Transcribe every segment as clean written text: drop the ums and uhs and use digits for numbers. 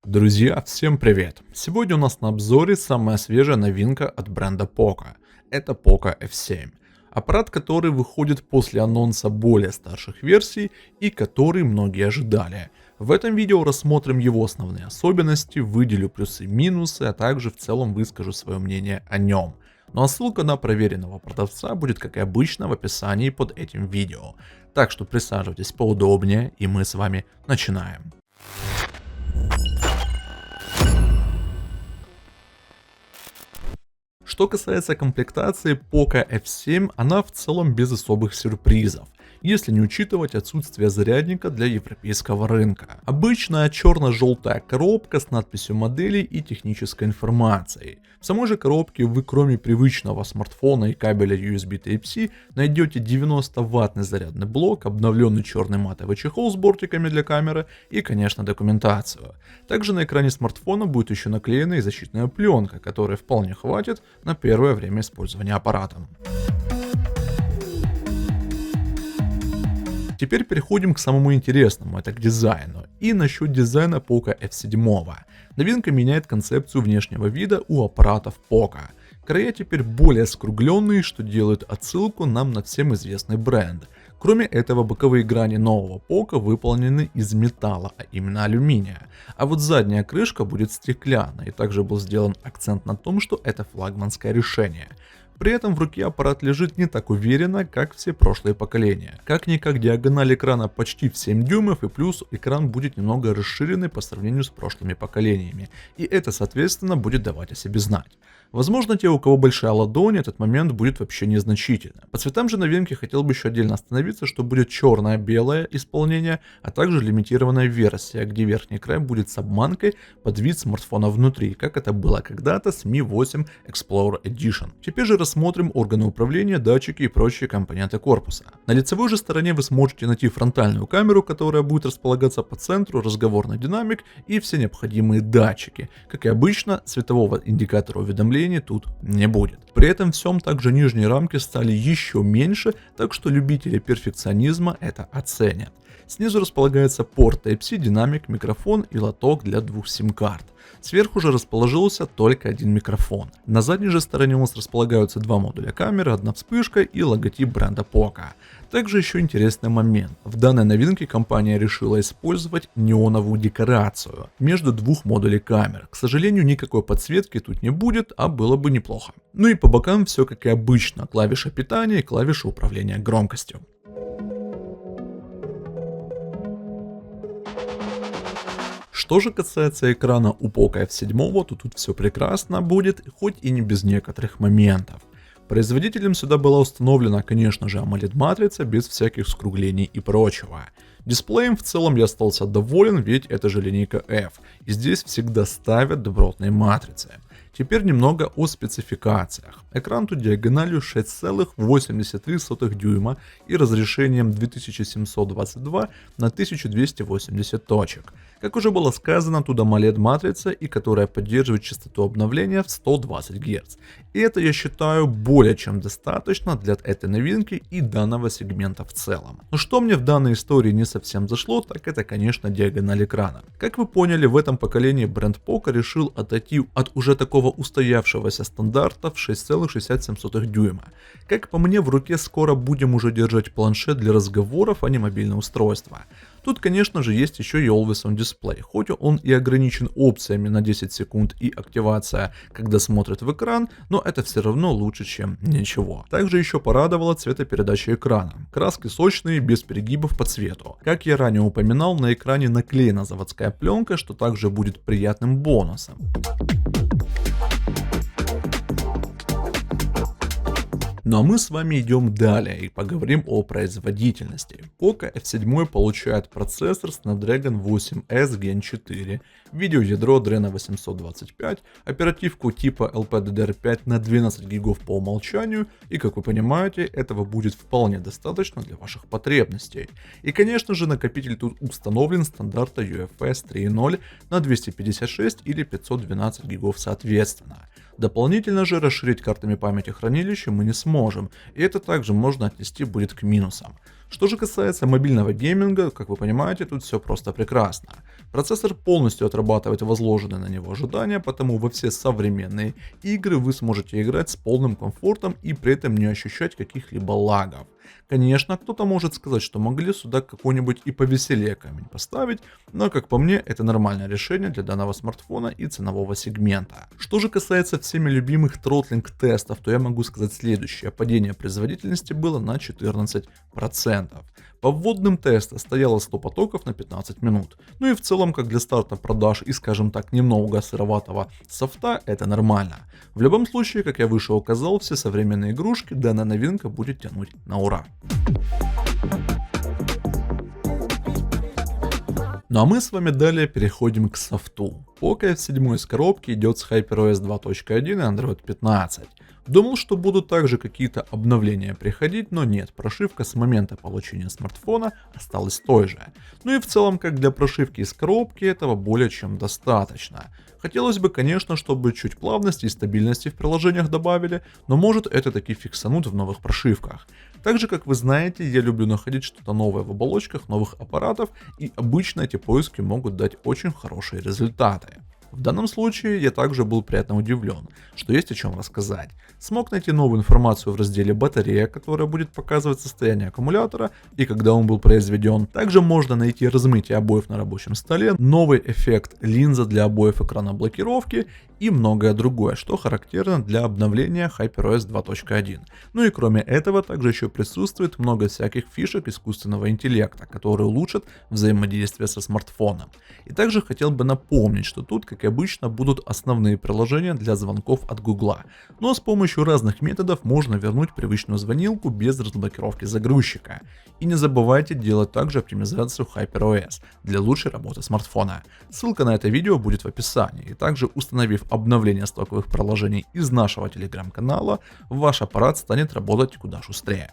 Друзья, всем привет! Сегодня у нас на обзоре самая свежая новинка от бренда Poco. Это Poco F7. Аппарат, который выходит после анонса более старших версий и который многие ожидали. В этом видео рассмотрим его основные особенности, выделю плюсы и минусы, а также в целом выскажу свое мнение о нем. Ну а ссылка на проверенного продавца будет, как и обычно, в описании под этим видео. Так что присаживайтесь поудобнее, и мы с вами начинаем. Что касается комплектации Poco F7, она в целом без особых сюрпризов, если не учитывать отсутствие зарядника для европейского рынка. Обычная черно-желтая коробка с надписью модели и технической информацией. В самой же коробке вы, кроме привычного смартфона и кабеля USB Type-C, найдете 90-ваттный зарядный блок, обновленный черный матовый чехол с бортиками для камеры и, конечно, документацию. Также на экране смартфона будет еще наклеена и защитная пленка, которой вполне хватит на первое время использования аппаратом. Теперь переходим к самому интересному, это к дизайну. И насчет дизайна Poco F7. Новинка меняет концепцию внешнего вида у аппаратов Poco. Края теперь более скругленные, что делает отсылку нам на всем известный бренд. Кроме этого, боковые грани нового Poco выполнены из металла, а именно алюминия. А вот задняя крышка будет стеклянной, и также был сделан акцент на том, что это флагманское решение. При этом в руке аппарат лежит не так уверенно, как все прошлые поколения. Как-никак диагональ экрана почти в 7 дюймов, и плюс экран будет немного расширенный по сравнению с прошлыми поколениями. И это, соответственно, будет давать о себе знать. Возможно, те, у кого большая ладонь, этот момент будет вообще незначительно. По цветам же новинки хотел бы еще отдельно остановиться, что будет черное-белое исполнение, а также лимитированная версия, где верхний край будет с обманкой под вид смартфона внутри, как это было когда-то с Mi 8 Explorer Edition. Теперь же рассмотрим органы управления, датчики и прочие компоненты корпуса. На лицевой же стороне вы сможете найти фронтальную камеру, которая будет располагаться по центру, разговорный динамик и все необходимые датчики. Как и обычно, светового индикатора уведомлений тут не будет. При этом всем также нижние рамки стали еще меньше, так что любители перфекционизма это оценят. Снизу располагается порт Type-C, динамик, микрофон и лоток для двух сим-карт. Сверху же расположился только один микрофон. На задней же стороне у нас располагаются два модуля камеры, одна вспышка и логотип бренда Poco. Также еще интересный момент. В данной новинке компания решила использовать неоновую декорацию между двух модулей камер. К сожалению, никакой подсветки тут не будет, а было бы неплохо. Ну и по бокам все как и обычно. Клавиша питания и клавиша управления громкостью. Что же касается экрана у Poco F7, то тут все прекрасно будет, хоть и не без некоторых моментов. Производителем сюда была установлена, конечно же, AMOLED-матрица без всяких скруглений и прочего. Дисплеем в целом я остался доволен, ведь это же линейка F, и здесь всегда ставят добротные матрицы. Теперь немного о спецификациях. Экран тут диагональю 6,83 дюйма и разрешением 2722 на 1280 точек. Как уже было сказано, тут AMOLED матрица, и которая поддерживает частоту обновления в 120 Гц. И это, я считаю, более чем достаточно для этой новинки и данного сегмента в целом. Но что мне в данной истории не совсем зашло, так это, конечно, диагональ экрана. Как вы поняли, в этом поколении бренд Poco решил отойти от уже такого устоявшегося стандарта в 6,67 дюйма. Как по мне, в руке скоро будем уже держать планшет для разговоров, а не мобильное устройство. Тут, конечно же, есть еще и Always On Display, хоть он и ограничен опциями на 10 секунд и активация, когда смотрит в экран, но это все равно лучше, чем ничего. Также еще порадовала цветопередача экрана. Краски сочные, без перегибов по цвету. Как я ранее упоминал, на экране наклеена заводская пленка, что также будет приятным бонусом. Ну а мы с вами идем далее и поговорим о производительности. Poco F7 получает процессор Snapdragon 8S Gen 4, видеоядро Adreno 825, оперативку типа LPDDR5 на 12 гигов по умолчанию, и как вы понимаете, этого будет вполне достаточно для ваших потребностей. И конечно же, накопитель тут установлен стандарта UFS 3.0 на 256 или 512 гигов соответственно. Дополнительно же расширить картами памяти хранилища мы не сможем. можем, и это также можно отнести будет к минусам. Что же касается мобильного гейминга, как вы понимаете, тут все просто прекрасно. Процессор полностью отрабатывает возложенные на него ожидания, потому во все современные игры вы сможете играть с полным комфортом и при этом не ощущать каких-либо лагов. Конечно, кто-то может сказать, что могли сюда какой-нибудь и повеселее камень поставить, но как по мне, это нормальное решение для данного смартфона и ценового сегмента. Что же касается всеми любимых тротлинг тестов, то я могу сказать следующее. Падение производительности было на 14%. По вводным тестам стояло 100 потоков на 15 минут. Ну и в целом, как для старта продаж и, скажем так, немного сыроватого софта, это нормально. В любом случае, как я выше указал, все современные игрушки данная новинка будет тянуть на ура. Ну а мы с вами далее переходим к софту. Poco F7 из коробки идет с HyperOS 2.1 и Android 15. Думал, что будут также какие-то обновления приходить, но нет, прошивка с момента получения смартфона осталась той же. Ну и в целом, как для прошивки из коробки, этого более чем достаточно. Хотелось бы, конечно, чтобы чуть плавности и стабильности в приложениях добавили, но может это таки фиксанут в новых прошивках. Также, как вы знаете, я люблю находить что-то новое в оболочках новых аппаратов, и обычно эти поиски могут дать очень хорошие результаты. В данном случае я также был приятно удивлен, что есть о чем рассказать. Смог найти новую информацию в разделе батарея, которая будет показывать состояние аккумулятора и когда он был произведен. Также можно найти размытие обоев на рабочем столе, новый эффект линза для обоев экрана блокировки и многое другое, что характерно для обновления HyperOS 2.1. Ну и кроме этого, также еще присутствует много всяких фишек искусственного интеллекта, которые улучшат взаимодействие со смартфоном. И также хотел бы напомнить, что тут, как и обычно, будут основные приложения для звонков от Google. Но с помощью разных методов можно вернуть привычную звонилку без разблокировки загрузчика. И не забывайте делать также оптимизацию HyperOS для лучшей работы смартфона. Ссылка на это видео будет в описании. И также, установив обновление стоковых приложений из нашего телеграм-канала, ваш аппарат станет работать куда шустрее.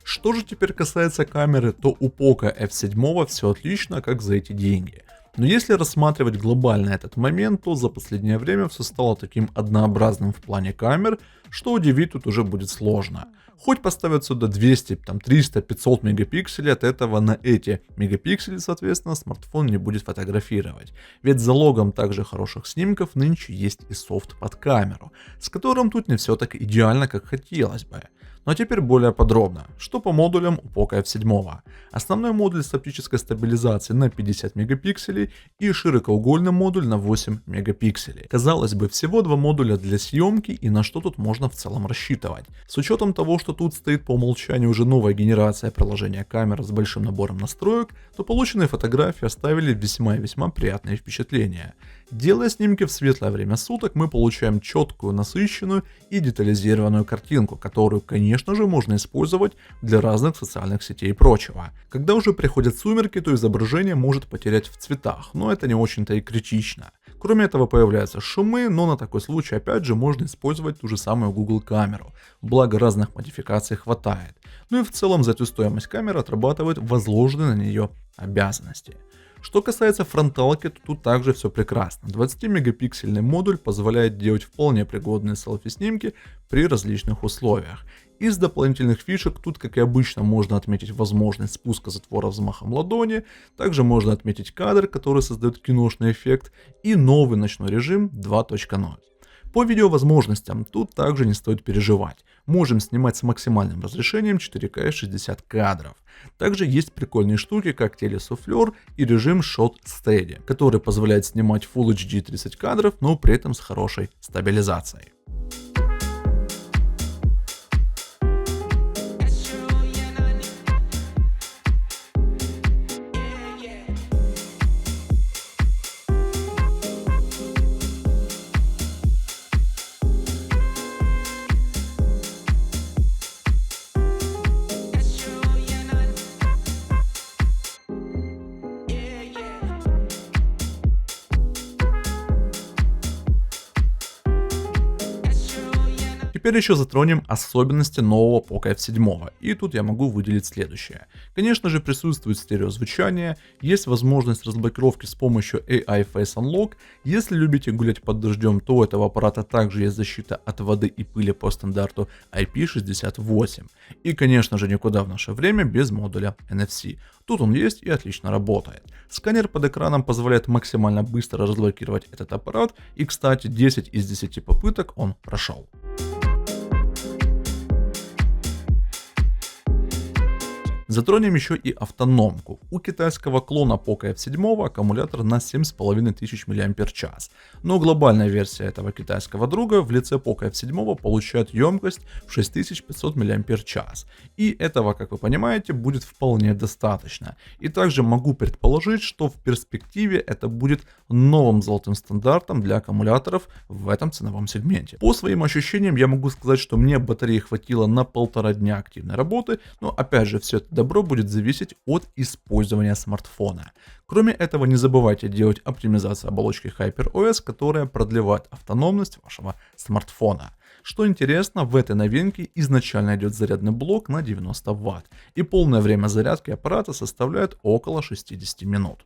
Что же теперь касается камеры, то у Poco F7 все отлично, как за эти деньги. Но если рассматривать глобально этот момент, то за последнее время все стало таким однообразным в плане камер, что удивить тут уже будет сложно. Хоть поставят сюда 200, 300, 500 мегапикселей, от этого на эти мегапиксели, соответственно, смартфон не будет фотографировать. Ведь залогом также хороших снимков нынче есть и софт под камеру, с которым тут не все так идеально, как хотелось бы. Ну а теперь более подробно. Что по модулям у Poco F7? Основной модуль с оптической стабилизацией на 50 мегапикселей и широкоугольный модуль на 8 мегапикселей. Казалось бы, всего два модуля для съемки, и на что тут можно в целом рассчитывать. С учетом того, что тут стоит по умолчанию уже новая генерация приложения камер с большим набором настроек, то полученные фотографии оставили весьма и весьма приятные впечатления. Делая снимки в светлое время суток, мы получаем четкую, насыщенную и детализированную картинку, которую, конечно же, можно использовать для разных социальных сетей и прочего. Когда уже приходят сумерки, то изображение может потерять в цветах, но это не очень-то и критично. Кроме этого появляются шумы, но на такой случай опять же можно использовать ту же самую Google камеру, благо разных модификаций хватает. Ну и в целом за эту стоимость камера отрабатывает возложенные на нее обязанности. Что касается фронталки, то тут также все прекрасно. 20-мегапиксельный модуль позволяет делать вполне пригодные селфи-снимки при различных условиях. Из дополнительных фишек тут, как и обычно, можно отметить возможность спуска затвора взмахом ладони, также можно отметить кадр, который создает киношный эффект, и новый ночной режим 2.0. По видеовозможностям тут также не стоит переживать. Можем снимать с максимальным разрешением 4К и 60 кадров. Также есть прикольные штуки, как телесуфлер и режим Shot Steady, который позволяет снимать Full HD 30 кадров, но при этом с хорошей стабилизацией. Теперь еще затронем особенности нового Poco F7. И тут я могу выделить следующее. Конечно же, присутствует стереозвучание, есть возможность разблокировки с помощью AI Face Unlock. Если любите гулять под дождем, то у этого аппарата также есть защита от воды и пыли по стандарту IP68. И конечно же, никуда в наше время без модуля NFC. Тут он есть и отлично работает. Сканер под экраном позволяет максимально быстро разблокировать этот аппарат, и кстати 10 из 10 попыток он прошел. Затронем еще и автономку. У китайского клона Poco F7 аккумулятор на 7500 мАч. Но глобальная версия этого китайского друга в лице Poco F7 получает емкость в 6500 мАч. И этого, как вы понимаете, будет вполне достаточно. И также могу предположить, что в перспективе это будет новым золотым стандартом для аккумуляторов в этом ценовом сегменте. По своим ощущениям я могу сказать, что мне батареи хватило на 1,5 дня активной работы, но опять же все это добро будет зависеть от использования смартфона. Кроме этого, не забывайте делать оптимизацию оболочки HyperOS, которая продлевает автономность вашего смартфона. Что интересно, в этой новинке изначально идет зарядный блок на 90 Вт, и полное время зарядки аппарата составляет около 60 минут.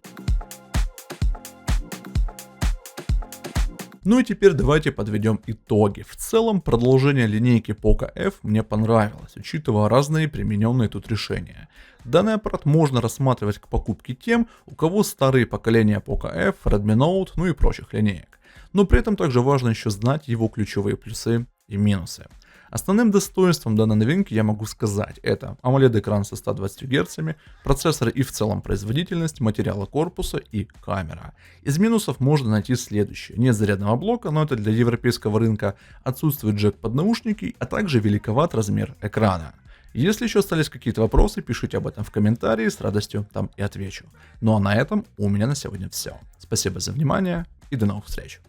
Ну и теперь давайте подведем итоги. В целом продолжение линейки Poco F мне понравилось, учитывая разные примененные тут решения. Данный аппарат можно рассматривать к покупке тем, у кого старые поколения Poco F, Redmi Note, ну и прочих линеек. Но при этом также важно еще знать его ключевые плюсы и минусы. Основным достоинством данной новинки я могу сказать это AMOLED экран со 120 Гц, процессор и в целом производительность, материалы корпуса и камера. Из минусов можно найти следующее: нет зарядного блока, но это для европейского рынка, отсутствует джек под наушники, а также великоват размер экрана. Если еще остались какие-то вопросы, пишите об этом в комментарии, с радостью там и отвечу. Ну а на этом у меня на сегодня все. Спасибо за внимание и до новых встреч.